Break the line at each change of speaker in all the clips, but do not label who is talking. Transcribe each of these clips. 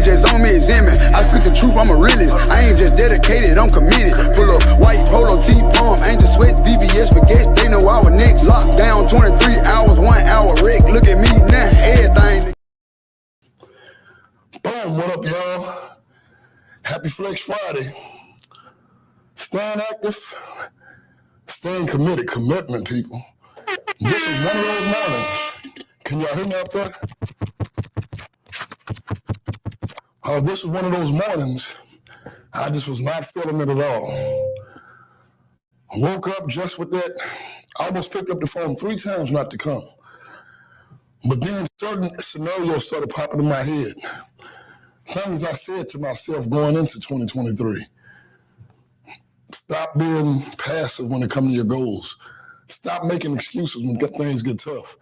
just on me examine. I speak the truth, I'm a realist. I ain't just dedicated, I'm committed. Pull up white polo T-palm, Angel Sweat, VVS baguette. They know our next. Locked down 23 hours, 1 hour wreck. Look at me now, everything.
Boom, what up, y'all? Happy Flex Friday. Staying active, staying committed, commitment, people. This is one of those mornings. Can y'all hear me out there? This is one of those mornings I just was not feeling it at all. Woke up just with that. I almost picked up the phone 3 times not to come. But then certain scenarios started popping in my head. Things I said to myself going into 2023. Stop being passive when it comes to your goals. Stop making excuses when things get tough.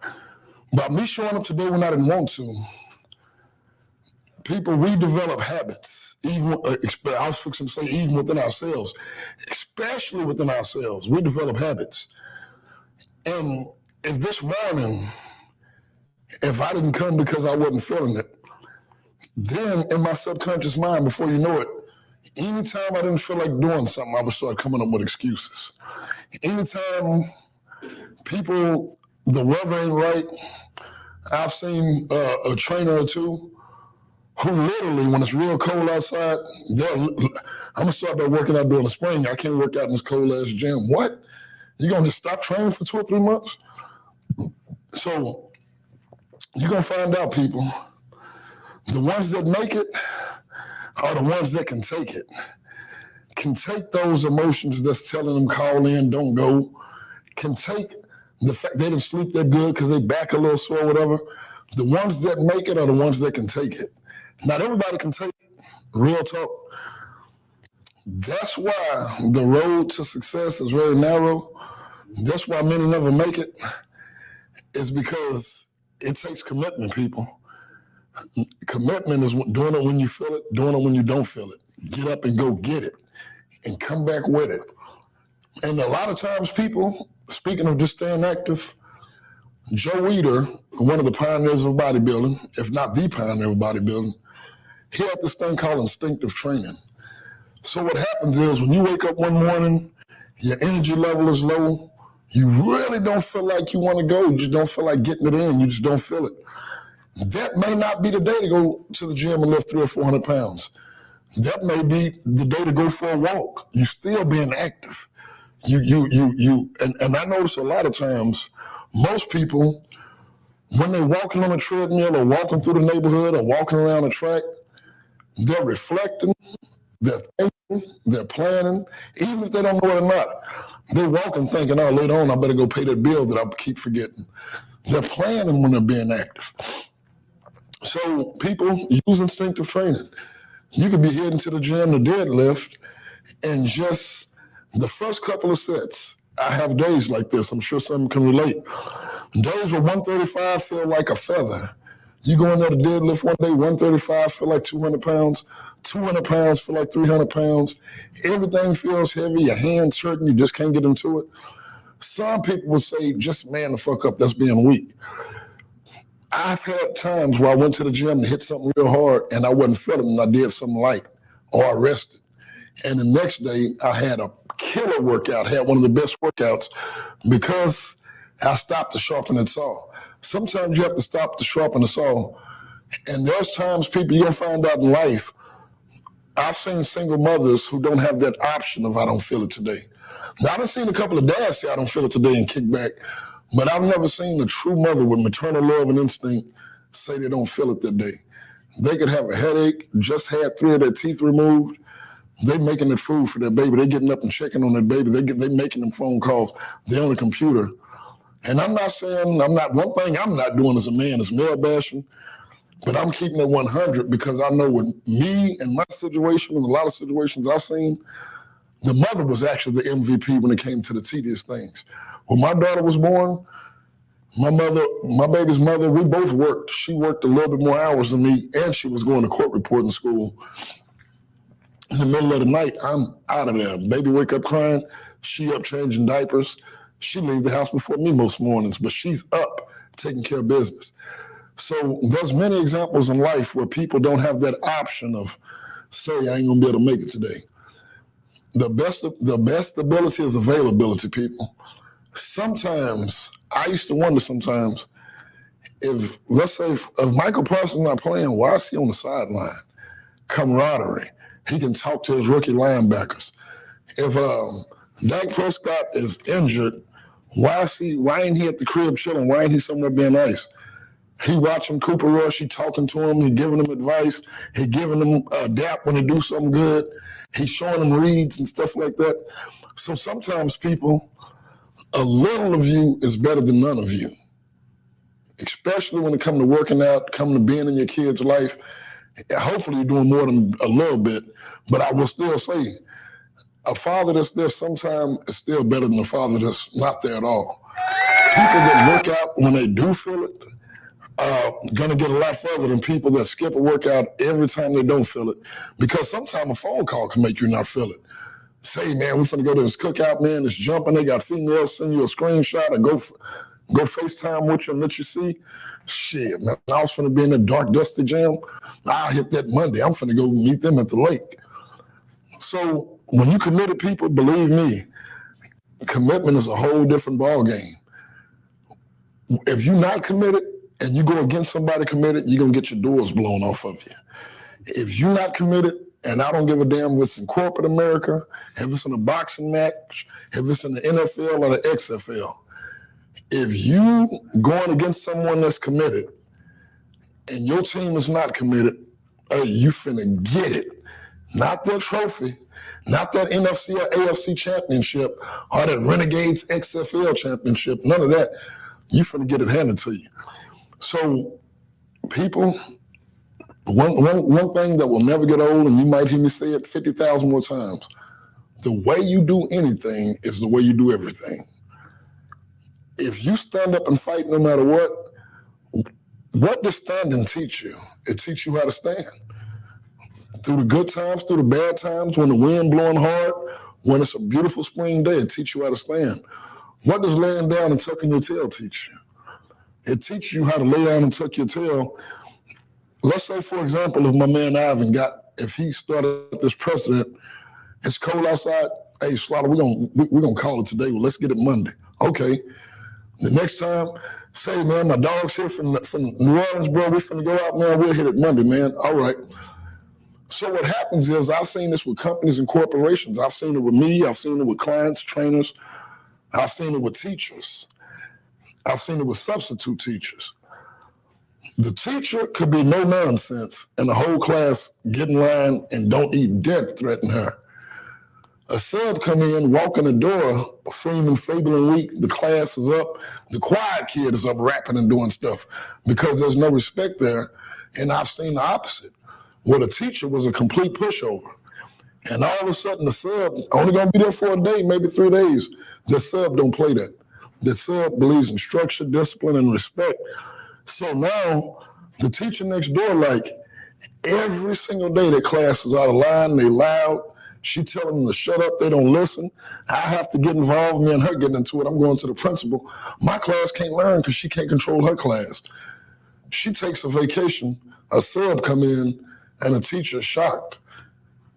By me showing up today when I didn't want to, people, we develop habits, even I was fixing to say even within ourselves, especially within ourselves, we develop habits. And if this morning, if I didn't come because I wasn't feeling it, then in my subconscious mind, before you know it, anytime I didn't feel like doing something, I would start coming up with excuses. Anytime people, the weather ain't right, I've seen a trainer or two who literally, when it's real cold outside, I'm gonna start by working out during the spring. I can't work out in this cold ass gym. What? You gonna just stop training for 2 or 3 months? So you're gonna find out, people, the ones that make it are the ones that can take it. Can take those emotions that's telling them call in, don't go. Can take the fact they didn't sleep that good because they back a little sore, whatever. The ones that make it are the ones that can take it. Not everybody can take it. Real talk. That's why the road to success is very narrow. That's why many never make it. It's because it takes commitment, people. Commitment is doing it when you feel it, doing it when you don't feel it. Get up and go get it and come back with it. And a lot of times people, speaking of just staying active, Joe Weider, one of the pioneers of bodybuilding, if not the pioneer of bodybuilding, he had this thing called instinctive training. So what happens is when you wake up one morning, your energy level is low, you really don't feel like you want to go, you just don't feel like getting it in, you just don't feel it. That may not be the day to go to the gym and lift 300 or 400 pounds. That may be the day to go for a walk. You still being active. And I notice a lot of times, most people, when they're walking on a treadmill or walking through the neighborhood or walking around the track, they're reflecting, they're thinking, they're planning, even if they don't know it or not. They're walking thinking, oh, later on, I better go pay that bill that I keep forgetting. They're planning when they're being active. So people use instinctive training. You could be heading to the gym to deadlift, and just the first couple of sets, I have days like this. I'm sure some can relate. Days where 135 feel like a feather. You go in there to deadlift one day, 135 feel like 200 pounds, 200 pounds feel like 300 pounds. Everything feels heavy, your hands hurting, you just can't get into it. Some people would say, just man the fuck up, that's being weak. I've had times where I went to the gym and hit something real hard and I wasn't feeling it, and I did something light or I rested. And the next day I had a killer workout, had one of the best workouts because I stopped to sharpen that saw. Sometimes you have to stop to sharpen the saw. And there's times, people, you're gonna find out in life, I've seen single mothers who don't have that option of I don't feel it today. Now, I've seen a couple of dads say I don't feel it today and kick back. But I've never seen a true mother with maternal love and instinct say they don't feel it that day. They could have a headache, just had 3 of their teeth removed. They making it food for their baby. They getting up and checking on their baby. They making them phone calls. They're on the computer. And I'm not saying, one thing I'm not doing as a man is male bashing, but I'm keeping it 100 because I know with me and my situation and a lot of situations I've seen, the mother was actually the MVP when it came to the tedious things. When my daughter was born, my baby's mother, we both worked. She worked a little bit more hours than me, and she was going to court reporting school. In the middle of the night, I'm out of there. Baby wake up crying. She up changing diapers. She leaves the house before me most mornings, but she's up taking care of business. So there's many examples in life where people don't have that option of, say, I ain't gonna be able to make it today. The best ability is availability, people. Sometimes, I used to wonder sometimes, if, let's say, if Michael Parsons not playing, why is he on the sideline? Camaraderie. He can talk to his rookie linebackers. If Dak Prescott is injured, why ain't he at the crib chilling? Why ain't he somewhere being nice? He watching Cooper Rush, he talking to him, he giving him advice, he giving him a dap when he do something good, he showing him reads and stuff like that. So sometimes people, a little of you is better than none of you, especially when it comes to working out, coming to being in your kid's life. Hopefully you're doing more than a little bit, but I will still say, a father that's there sometimes is still better than a father that's not there at all. People that work out when they do feel it, gonna get a lot further than people that skip a workout every time they don't feel it. Because sometimes a phone call can make you not feel it. Say, man, we're finna go to this cookout, man, it's jumping, they got females send you a screenshot or go FaceTime with you and let you see. Shit, man, I was finna be in the dark, dusty gym. I'll hit that Monday. I'm finna go meet them at the lake. So when you committed people, believe me, commitment is a whole different ball game. If you're not committed and you go against somebody committed, you're gonna get your doors blown off of you. If you're not committed, and I don't give a damn if it's in corporate America, if it's in a boxing match, if it's in the NFL or the XFL, if you going against someone that's committed and your team is not committed, hey, you finna get it. Not that trophy, not that NFC or AFC championship or that Renegades XFL championship, none of that. You finna get it handed to you. So people, one thing that will never get old, and you might hear me say it 50,000 more times, the way you do anything is the way you do everything. If you stand up and fight no matter what does standing teach you? It teaches you how to stand. Through the good times, through the bad times, when the wind blowing hard, when it's a beautiful spring day, it teaches you how to stand. What does laying down and tucking your tail teach you? It teaches you how to lay down and tuck your tail. Let's say, for example, if my man Ivan if he started this president, it's cold outside, hey, Slaughta, we're gonna call it today, well, let's get it Monday. Okay. The next time, say, man, my dog's here from New Orleans, bro, we're finna go out, man, we'll hit it Monday, man. All right. So what happens is, I've seen this with companies and corporations. I've seen it with me, I've seen it with clients, trainers, I've seen it with teachers. I've seen it with substitute teachers. The teacher could be no nonsense and the whole class get in line and don't even dare threaten her. A sub come in, walk in the door, seeming feeble and weak, the class is up, the quiet kid is up rapping and doing stuff because there's no respect there. And I've seen the opposite, where the teacher was a complete pushover. And all of a sudden the sub only gonna be there for a day, maybe 3 days. The sub don't play that. The sub believes in structure, discipline, and respect. So now the teacher next door, like every single day, their class is out of line, they loud. She telling them to shut up, they don't listen. I have to get involved, me and her getting into it. I'm going to the principal. My class can't learn because she can't control her class. She takes a vacation, a sub come in, and the teacher is shocked.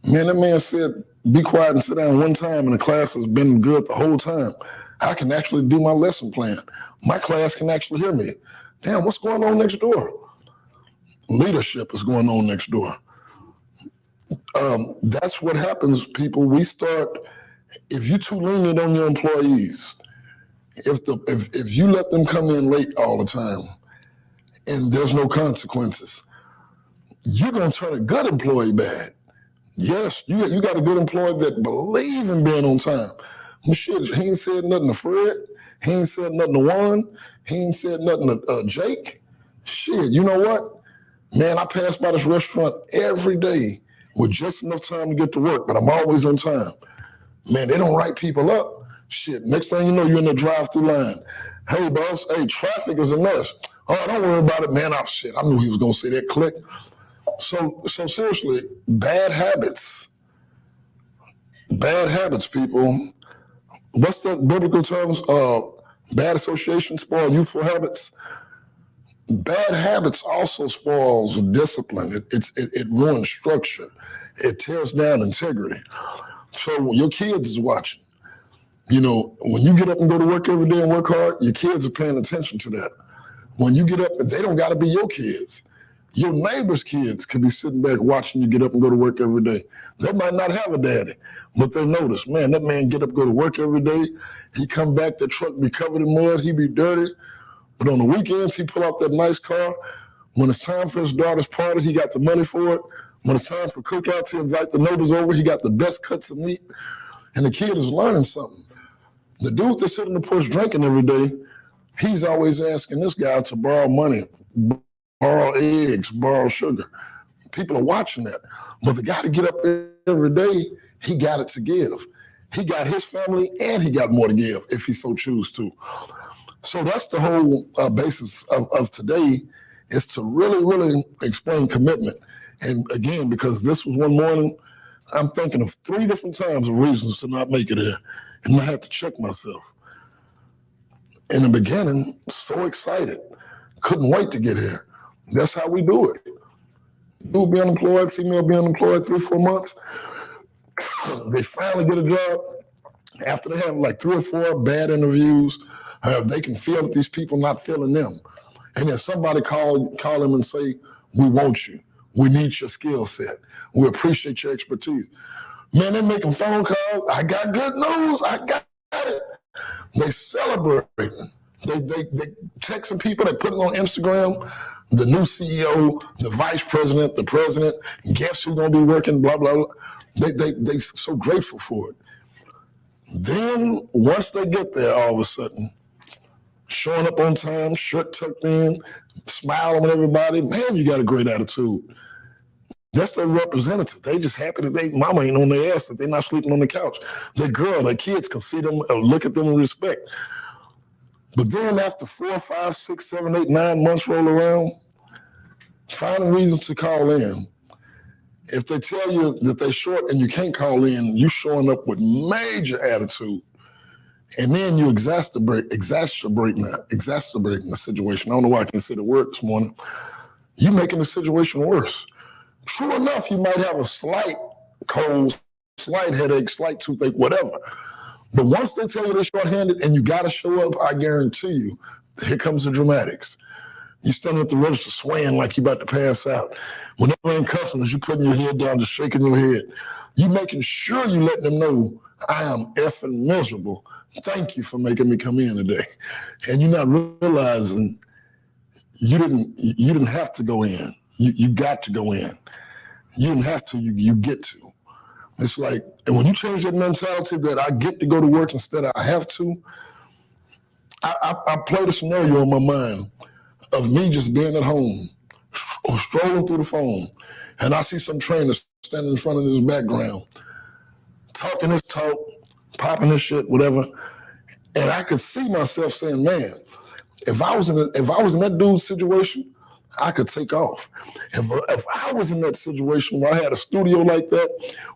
Man, that man said, be quiet and sit down one time, and the class has been good the whole time. I can actually do my lesson plan. My class can actually hear me. Damn, what's going on next door? Leadership is going on next door. That's what happens, people. We start, if you're too lenient on your employees, if you let them come in late all the time and there's no consequences, you're going to turn a good employee bad. Yes, you got a good employee that believe in being on time. Well, shit, he ain't said nothing to Fred. He ain't said nothing to Juan. He ain't said nothing to Jake. Shit, you know what? Man, I pass by this restaurant every day with just enough time to get to work, but I'm always on time. Man, they don't write people up. Shit, next thing you know, you're in the drive-through line. Hey, boss, hey, traffic is a mess. Oh, don't worry about it, man. I knew he was going to say that, click. So seriously, bad habits, people. What's the biblical terms? Bad association spoil youthful habits. bad habits also spoils discipline. It ruins structure. It tears down integrity. So your kids is watching. You know, when you get up and go to work every day and work hard, your kids are paying attention to that. When you get up, they don't got to be your kids. Your neighbor's kids could be sitting back watching you get up and go to work every day. They might not have a daddy, but they notice, man, that man get up, go to work every day. He come back, the truck be covered in mud, he be dirty. But on the weekends, he pull out that nice car. When it's time for his daughter's party, he got the money for it. When it's time for cookouts, he invite the neighbors over. He got the best cuts of meat. And the kid is learning something. The dude that's sitting on the porch drinking every day, he's always asking this guy to borrow money, borrow eggs, borrow sugar. People are watching that. But the guy to get up every day, he got it to give. He got his family and he got more to give if he so choose to. So that's the whole basis of today, is to really, really explain commitment. And again, because this was one morning, I'm thinking of 3 different times of reasons to not make it here. And I had to check myself. In the beginning, so excited. Couldn't wait to get here. That's how we do it. Dude be unemployed, female be unemployed 3-4 months. They finally get a job. After they have like 3 or 4 bad interviews, they can feel that these people not feeling them. And then somebody call them and say, we want you. We need your skill set. We appreciate your expertise. Man, they're making phone calls. I got good news. I got it. They celebrating. They texting people. They put it on Instagram. The new CEO, the vice president, the president. Guess who's gonna be working? Blah blah blah. They so grateful for it. Then once they get there, all of a sudden, showing up on time, shirt tucked in, smiling with everybody. Man, you got a great attitude. That's their representative. They just happy that they mama ain't on their ass, that they're not sleeping on the couch. Their girl, their kids can see them, look at them and respect. But then after 4, 5, 6, 7, 8, 9 months roll around, finding reasons to call in. If they tell you that they're short and you can't call in, you showing up with major attitude. And then you exacerbating the situation. I don't know why I can't say the word this morning. You making the situation worse. True enough, you might have a slight cold, slight headache, slight toothache, whatever. But once they tell you they're short-handed and you got to show up, I guarantee you, here comes the dramatics. You standing at the register swaying like you about to pass out. Whenever in customers, you putting your head down, just shaking your head. You making sure you letting them know, I am effing miserable. Thank you for making me come in today. And you're not realizing you didn't have to go in. You got to go in. You didn't have to, you get to. It's like, and when you change that mentality that I get to go to work instead of I have to, I played a scenario in my mind of me just being at home or strolling through the phone, and I see some trainer standing in front of this background, talking this talk, popping this shit, whatever, and I could see myself saying, man, if I was in that dude's situation, I could take off. If I was in that situation where I had a studio like that,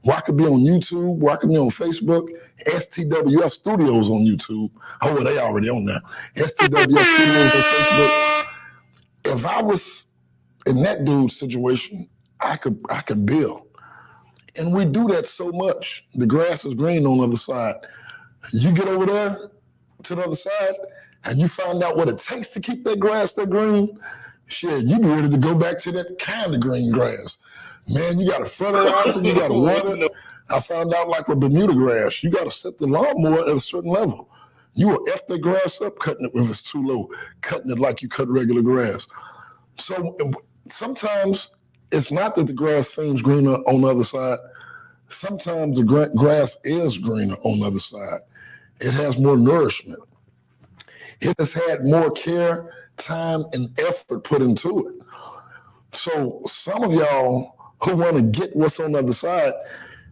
where I could be on YouTube, where I could be on Facebook, STWF Studios on YouTube. Oh, well, they already on that. STWF Studios on Facebook. If I was in that dude's situation, I could build. And we do that so much. The grass is green on the other side. You get over there to the other side, and you find out what it takes to keep that grass that green, shit, you be ready to go back to that kind of green grass. Man, you got to fertilize it, you got to water it. I found out like with Bermuda grass, you got to set the lawnmower at a certain level. You will F the grass up, cutting it if it's too low, cutting it like you cut regular grass. So sometimes it's not that the grass seems greener on the other side. Sometimes the grass is greener on the other side. It has more nourishment. It has had more care, time, and effort put into it. So some of y'all who want to get what's on the other side,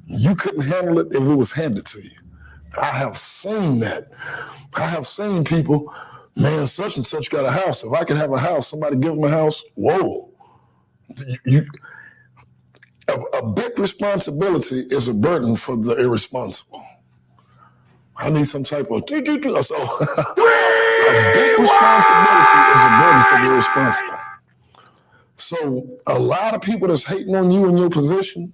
you couldn't handle it if it was handed to you. I have seen that. I have seen people, man, such and such got a house. If I could have a house, somebody give them a house, whoa. A big responsibility is a burden for the irresponsible. I need some type of, so a big responsibility is a burden for the responsible. So a lot of people that's hating on you in your position,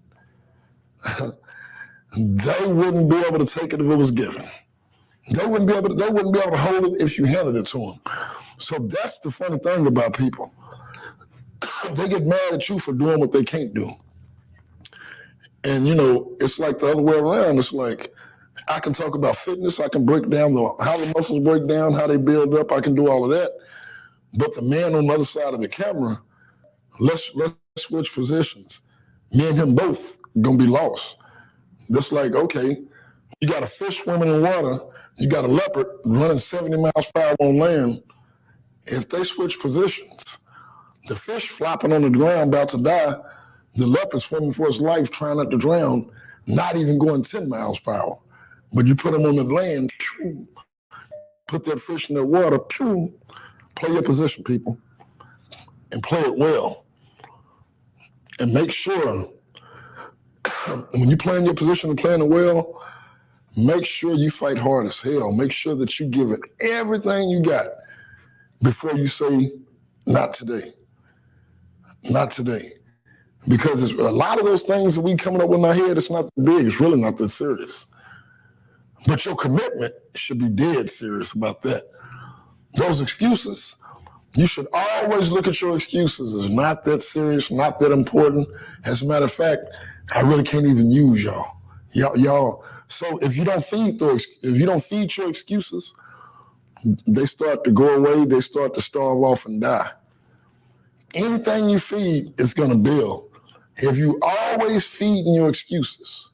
they wouldn't be able to take it if it was given. They wouldn't be able to hold it if you handed it to them. So that's the funny thing about people. They get mad at you for doing what they can't do. And it's like the other way around. It's like, I can talk about fitness. I can break down how the muscles break down, how they build up. I can do all of that. But the man on the other side of the camera, let's switch positions. Me and him both gonna be lost. Just like, okay, you got a fish swimming in water, you got a leopard running 70 miles per hour on land. If they switch positions, the fish flopping on the ground about to die, the leopard swimming for his life trying not to drown, not even going 10 miles per hour. But you put him on the land, put that fish in the water, play your position, people, and play it well. And make sure, when you play in your position and playing it well, make sure you fight hard as hell. Make sure that you give it everything you got before you say, not today. Not today. Because a lot of those things that we coming up with in our head, it's not that big. It's really not that serious. But your commitment should be dead serious about that. Those excuses, you should always look at your excuses as not that serious, not that important. As a matter of fact, I really can't even use y'all. So if you don't feed your excuses, they start to go away. They start to starve off and die. Anything you feed is going to build. If you always feeding your excuses,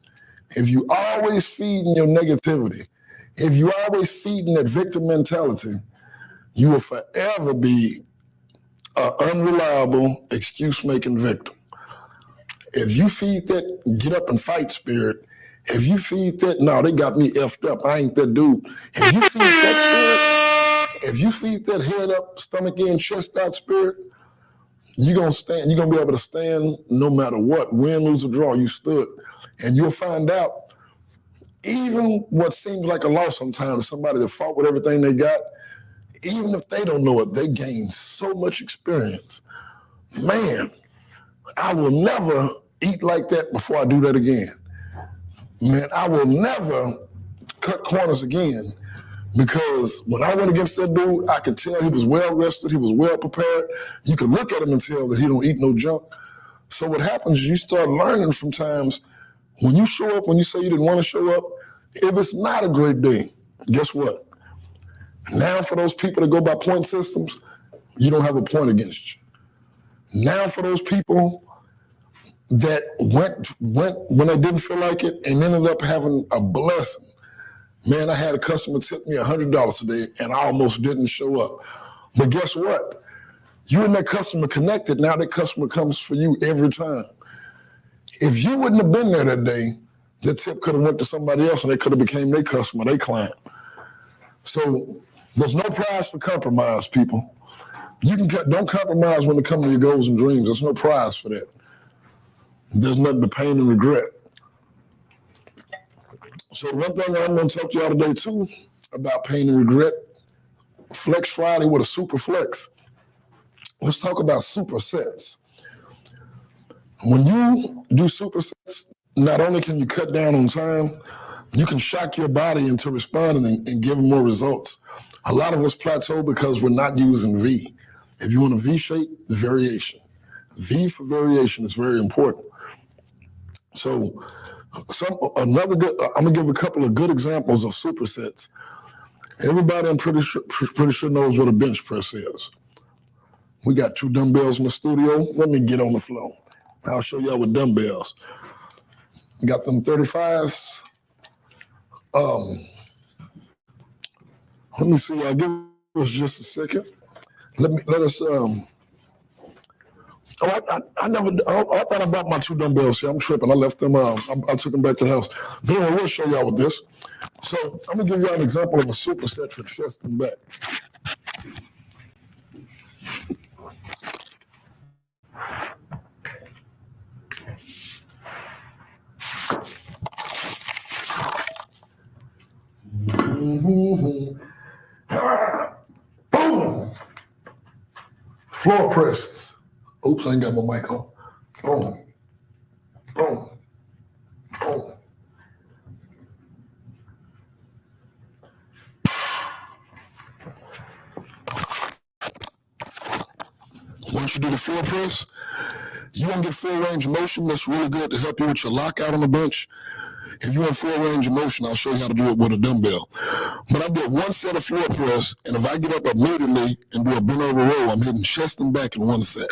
if you always feeding your negativity, if you always feeding that victim mentality, you will forever be an unreliable, excuse-making victim. If you feed that get up and fight spirit, if you feed that, no, they got me effed up, I ain't that dude. If you feed that spirit, if you feed that head up, stomach in, chest out spirit, you're gonna be able to stand no matter what, win, lose, or draw, you stood. And you'll find out, even what seems like a loss sometimes, somebody that fought with everything they got, even if they don't know it, they gain so much experience. Man, I will never eat like that before I do that again. Man, I will never cut corners again, because when I went against that dude, I could tell he was well rested, he was well prepared. You could look at him and tell that he don't eat no junk. So what happens is you start learning from times when you show up, when you say you didn't want to show up, if it's not a great day, guess what? Now for those people that go by point systems, you don't have a point against you. Now for those people that went when they didn't feel like it and ended up having a blessing. Man, I had a customer tip me $100 today and I almost didn't show up. But guess what? You and that customer connected, now that customer comes for you every time. If you wouldn't have been there that day, the tip could have went to somebody else and they could have became their customer, their client. So there's no prize for compromise, people. Don't compromise when it comes to your goals and dreams. There's no prize for that. There's nothing but pain and regret. So one thing I'm going to talk to y'all today too about pain and regret, Flex Friday with a super flex. Let's talk about supersets. When you do supersets, not only can you cut down on time, you can shock your body into responding and give more results. A lot of us plateau because we're not using V. If you want a V shape, variation. V for variation is very important. So I'm gonna give a couple of good examples of supersets. Everybody, I'm pretty sure knows what a bench press is. We got 2 dumbbells in the studio. Let me get on the floor. I'll show y'all with dumbbells. Got them 35s. Let me see. I'll give us just a second. Let us. I thought I bought my 2 dumbbells here. I'm tripping. I left them. I took them back to the house. But anyway, we'll show y'all with this. So I'm gonna give y'all an example of a superset for chest and back. Boom. Floor presses. Oops, I ain't got my mic on. Boom. Boom. Boom. Once you do the floor press, you want to get full range of motion. That's really good to help you with your lockout on the bench. If you want full range of motion, I'll show you how to do it with a dumbbell. But I do one set of floor press, and if I get up immediately and do a bent over row, I'm hitting chest and back in one set.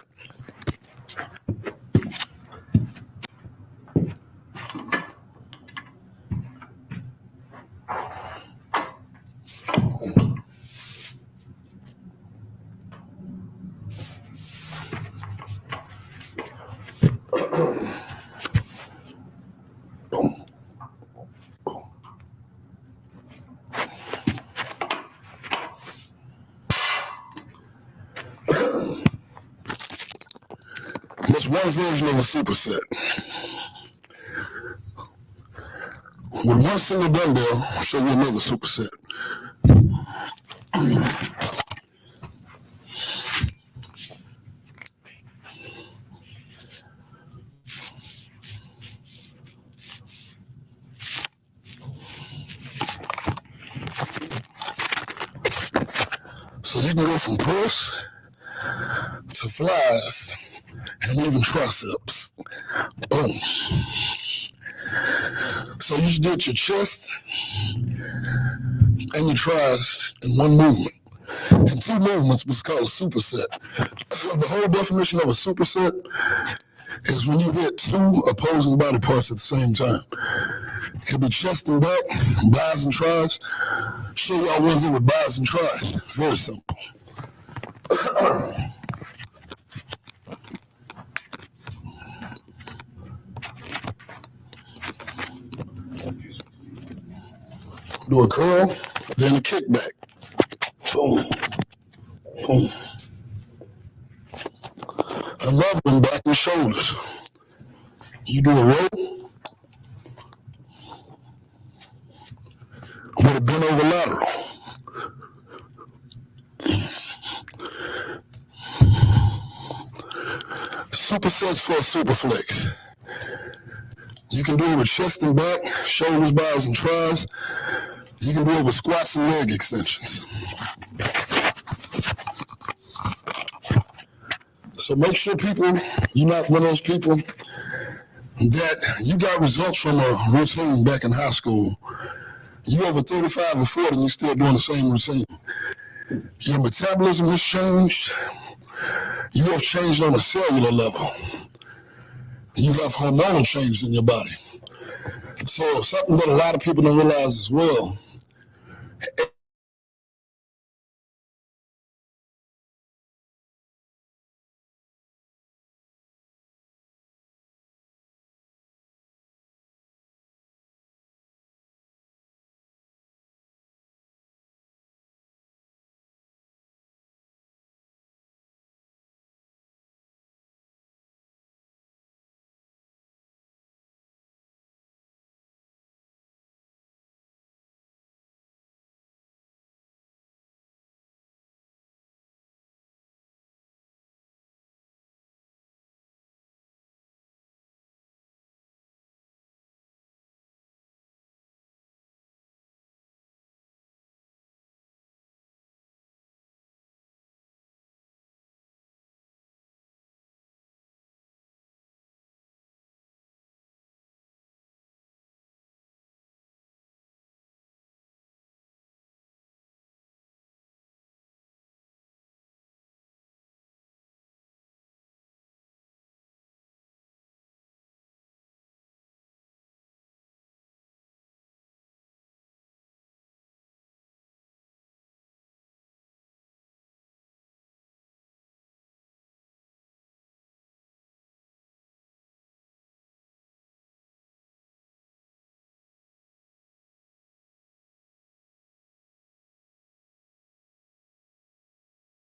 That's one version of a superset. With one single dumbbell, I'll show you another superset. So you can go from press to flies and even triceps. Boom. So you just did your chest and your tris in one movement. And two movements was called a superset. The whole definition of a superset is when you hit two opposing body parts at the same time. It could be chest and back, bis and tris. Show y'all one here with bis and tris. Very simple. Do a curl, then a kickback. Boom. Boom. Another one, back and shoulders. You do a row with a bent over lateral. Supersets for a superflex. You can do it with chest and back, shoulders, bis, and tris. You can do it with squats and leg extensions. So make sure you're not one of those people that you got results from a routine back in high school. You over 35 or 40 and you're still doing the same routine. Your metabolism has changed. You have changed on a cellular level. You have hormonal changes in your body. So something that a lot of people don't realize as well